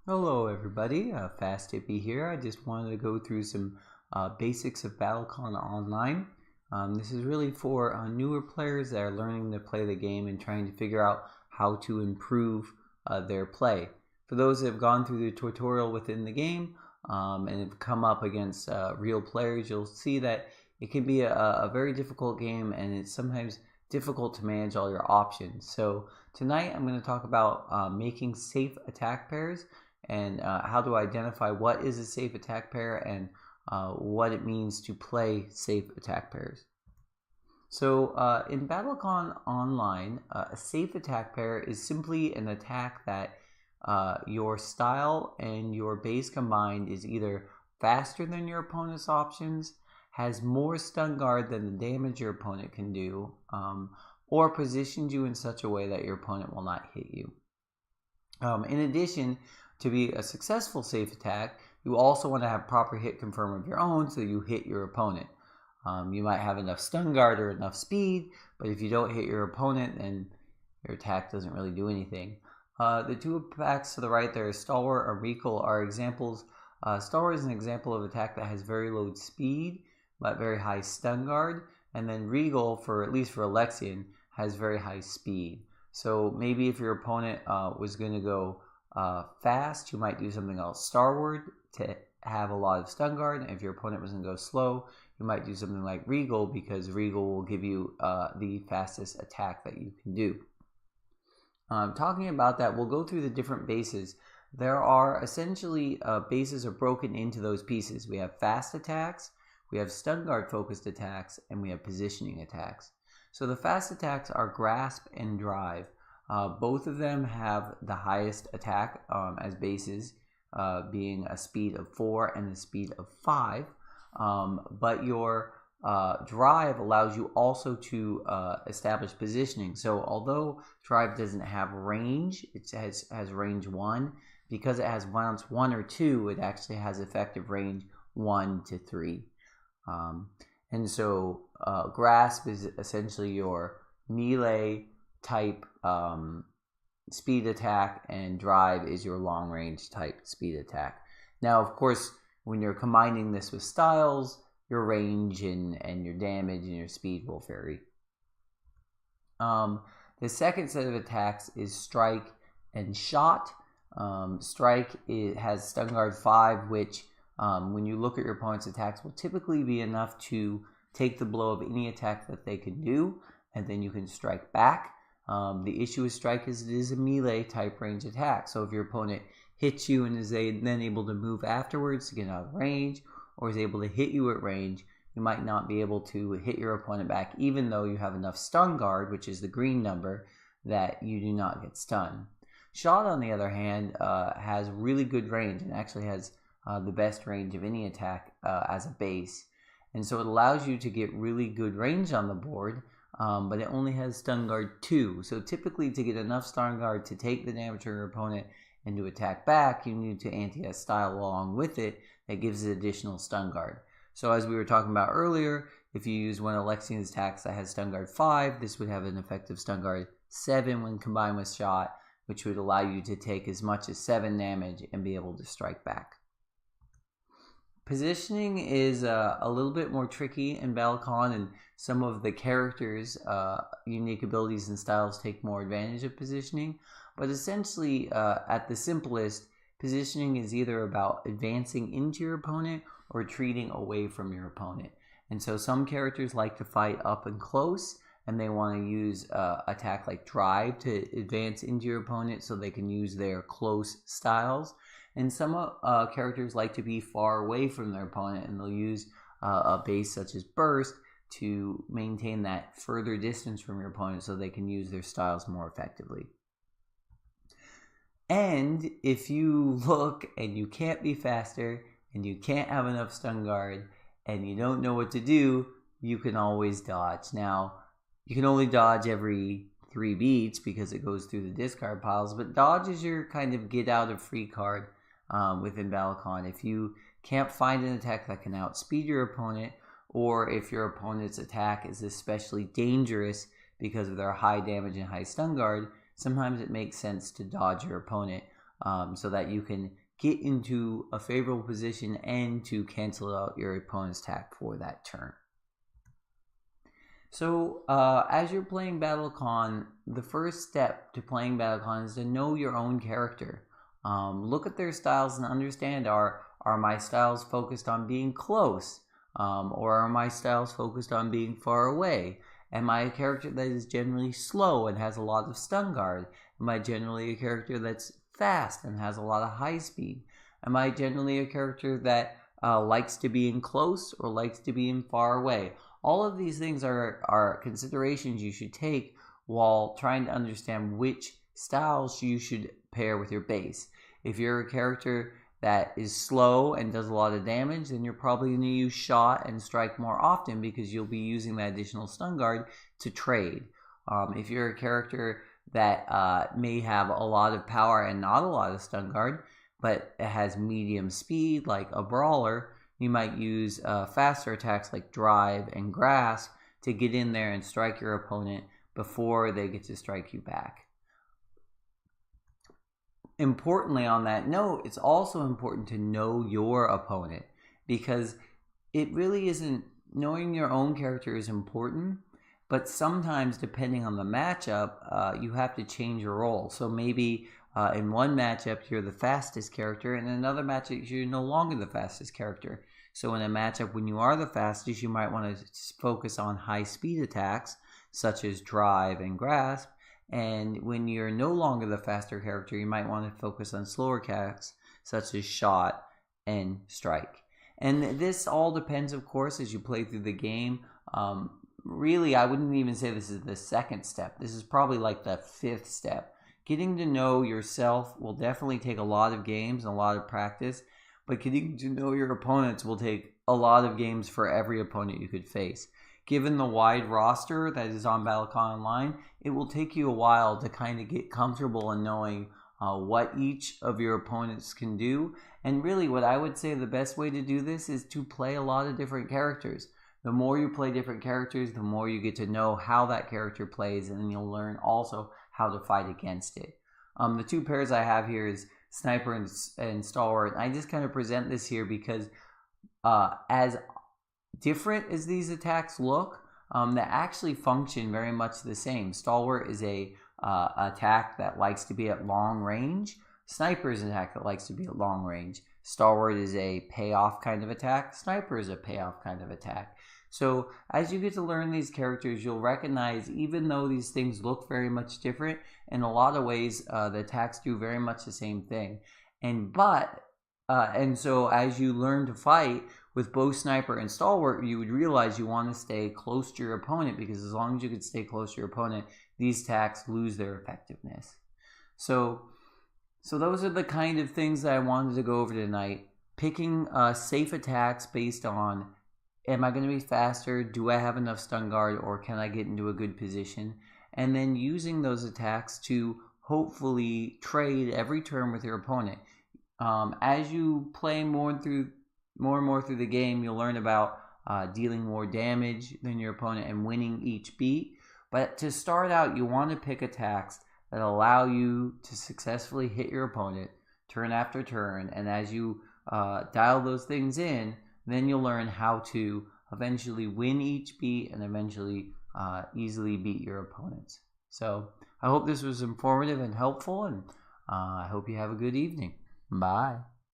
Hello everybody, Fast Hippie here. I just wanted to go through some basics of Battlecon Online. This is really for newer players that are learning to play the game and trying to figure out how to improve their play. For those that have gone through the tutorial within the game and have come up against real players, you'll see that it can be a very difficult game, and it's sometimes difficult to manage all your options. So tonight I'm going to talk about making safe attack pairs and how to identify what is a safe attack pair and what it means to play safe attack pairs. So in Battlecon Online, a safe attack pair is simply an attack that your style and your base combined is either faster than your opponent's options, has more stun guard than the damage your opponent can do, or positions you in such a way that your opponent will not hit you. In addition, to be a successful safe attack, you also want to have proper hit confirm of your own so you hit your opponent. You might have enough stun guard or enough speed, but if you don't hit your opponent, then your attack doesn't really do anything. The two attacks to the right there, Stalwart or Recall, are examples. Stalwart is an example of attack that has very low speed but very high stun guard, and then Regal, for at least for Alexian, has very high speed. So maybe if your opponent was going to go fast, you might do something else Starward to have a lot of stun guard. And if your opponent was going to go slow, you might do something like Regal, because Regal will give you the fastest attack that you can do. Talking about that, we'll go through the different bases. There are essentially bases are broken into those pieces. We have fast attacks, we have stun guard focused attacks, and we have positioning attacks. So the fast attacks are grasp and drive. Both of them have the highest attack as bases, being a speed of 4 and a speed of 5. But your drive allows you also to establish positioning. So although drive doesn't have range, it has range 1. Because it has rounds 1 or 2, it actually has effective range 1 to 3. And so grasp is essentially your melee type speed attack, and drive is your long range type speed attack. Now, of course, when you're combining this with styles, your range and your damage and your speed will vary. The second set of attacks is strike and shot. Strike has stun guard 5, which when you look at your opponent's attacks will typically be enough to take the blow of any attack that they can do, and then you can strike back. The issue with strike is it is a melee type range attack. So if your opponent hits you and is then able to move afterwards to get out of range, or is able to hit you at range, you might not be able to hit your opponent back, even though you have enough stun guard, which is the green number, that you do not get stunned. Shot, on the other hand, has really good range and actually has the best range of any attack as a base. And so it allows you to get really good range on the board, but it only has stun guard 2. So typically, to get enough stun guard to take the damage of your opponent and to attack back, you need to anti a style along with it that gives it additional stun guard. So as we were talking about earlier, if you use one of Alexian's attacks that has stun guard 5, this would have an effective stun guard 7 when combined with shot, which would allow you to take as much as 7 damage and be able to strike back. Positioning is a little bit more tricky in Battlecon, and some of the characters' unique abilities and styles take more advantage of positioning. But essentially, at the simplest, positioning is either about advancing into your opponent or retreating away from your opponent. And so some characters like to fight up and close, and they want to use attack like drive to advance into your opponent so they can use their close styles. And some characters like to be far away from their opponent, and they'll use a base such as burst to maintain that further distance from your opponent so they can use their styles more effectively. And if you look and you can't be faster and you can't have enough stun guard and you don't know what to do, you can always dodge. Now, you can only dodge every 3 beats because it goes through the discard piles, but dodge is your kind of get out of free card within Battlecon. If you can't find an attack that can outspeed your opponent, or if your opponent's attack is especially dangerous because of their high damage and high stun guard, sometimes it makes sense to dodge your opponent so that you can get into a favorable position and to cancel out your opponent's attack for that turn. So as you're playing Battlecon, the first step to playing Battlecon is to know your own character. Look at their styles and understand, are my styles focused on being close? Or are my styles focused on being far away? Am I a character that is generally slow and has a lot of stun guard? Am I generally a character that's fast and has a lot of high speed? Am I generally a character that likes to be in close or likes to be in far away? All of these things are considerations you should take while trying to understand which styles you should pair with your base. If you're a character that is slow and does a lot of damage, then you're probably going to use shot and strike more often because you'll be using that additional stun guard to trade. If you're a character that may have a lot of power and not a lot of stun guard, but it has medium speed like a brawler, you might use faster attacks like drive and grasp to get in there and strike your opponent before they get to strike you back. Importantly, on that note, it's also important to know your opponent, because it really isn't, knowing your own character is important, but sometimes depending on the matchup, you have to change your role. So maybe in one matchup you're the fastest character, and in another matchup you're no longer the fastest character. So in a matchup when you are the fastest, you might want to focus on high speed attacks such as drive and grasp, and when you're no longer the faster character, you might want to focus on slower attacks such as shot and strike. And this all depends, of course, as you play through the game. Really, I wouldn't even say this is the second step. This is probably like the fifth step. Getting to know yourself will definitely take a lot of games and a lot of practice, but getting to know your opponents will take a lot of games for every opponent you could face. Given the wide roster that is on Battlecon Online, it will take you a while to kind of get comfortable in knowing what each of your opponents can do. And really, what I would say the best way to do this is to play a lot of different characters. The more you play different characters, the more you get to know how that character plays, and then you'll learn also how to fight against it. The two pairs I have here is Sniper and Stalwart. I just kind of present this here because as different as these attacks look, they actually function very much the same. Stalwart is a attack that likes to be at long range. Sniper is an attack that likes to be at long range. Stalwart is a payoff kind of attack. Sniper is a payoff kind of attack. So as you get to learn these characters, you'll recognize, even though these things look very much different, in a lot of ways the attacks do very much the same thing. And so as you learn to fight with both Sniper and Stalwart, you would realize you want to stay close to your opponent, because as long as you can stay close to your opponent, these attacks lose their effectiveness. So those are the kind of things that I wanted to go over tonight. Picking safe attacks based on, am I going to be faster? Do I have enough stun guard? Or can I get into a good position? And then using those attacks to hopefully trade every turn with your opponent. As you play more and more through the game, you'll learn about dealing more damage than your opponent and winning each beat. But to start out, you want to pick attacks that allow you to successfully hit your opponent turn after turn. And as you dial those things in, then you'll learn how to eventually win each beat and eventually easily beat your opponents. So I hope this was informative and helpful, and I hope you have a good evening. Bye.